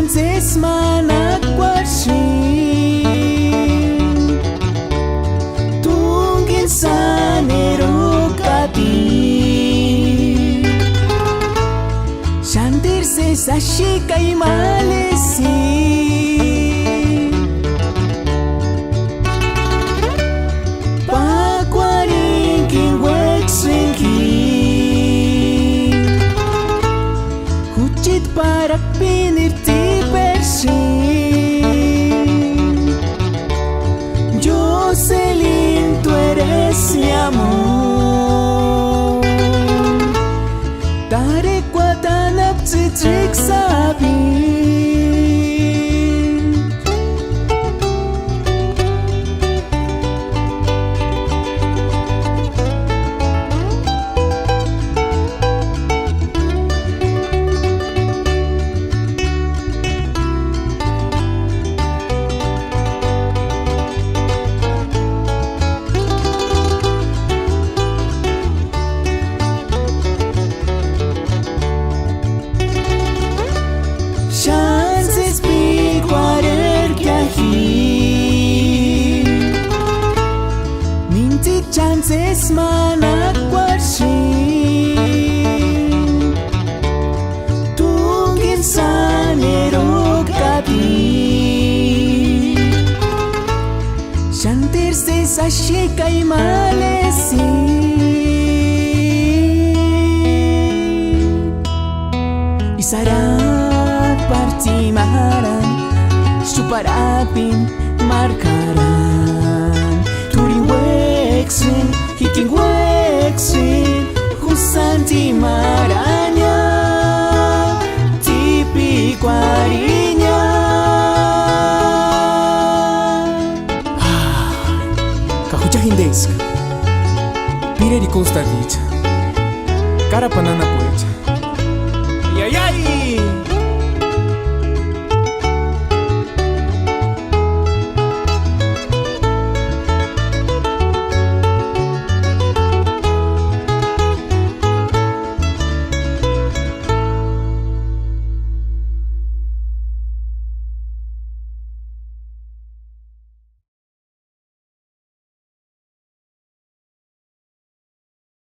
chances managwarsi tungin sanero kati sentirse sashika y malesi paquarinkin wexinki huchit para pinirti persi Jocelyn, tú eres mi amor Tare kwatanap chitrik sabi chances managwarsi tungin sanero kati sentirse sashika y malesi isara partimaran suparapin markaran turin wexin hiking wexin husanti maranya tipi quarinya kahuchahin desu pire di costa dicha cara panana poecha Yayay